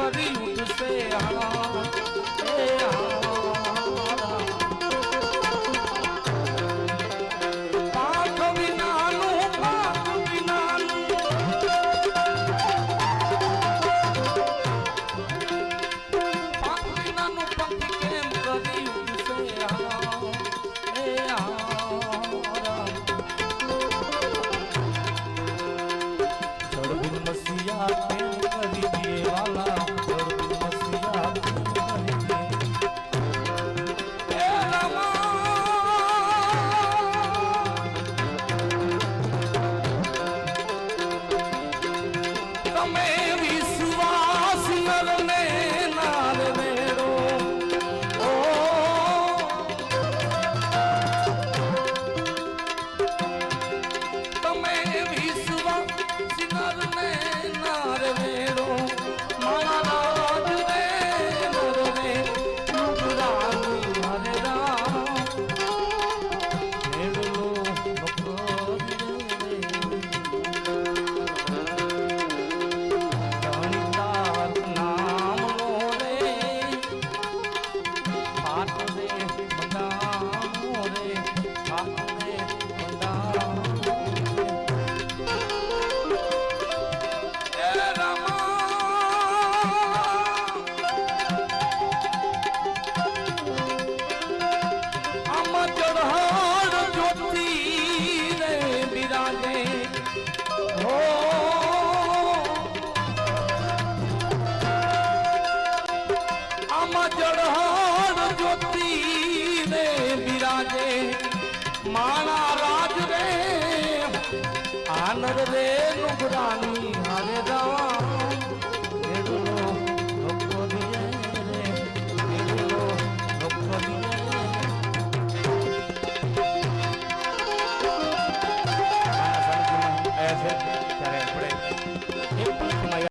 કરી ઉઠશે પાક વિનાનું પંખી કેમ કરી ઉઠશે મસિયા કેમ કરી દે વાલા મસિયા કેમ કરી દે તમે વિશ્વાસ નરને નાર વેરો ઓ તમે વિશ્વાસ નરને નાર વેરો મારા રાજ રે નરને નુગરાનું હરે રામ હેડલો ધણિતાર નામ લો રે હાથ રે બંધામો રે હાથ રે બંધામો માણા રાજ રે આનર રે નુગરાની હરે રામ હેડલો લોકો દિયે રે હેડલો લોકો દિયે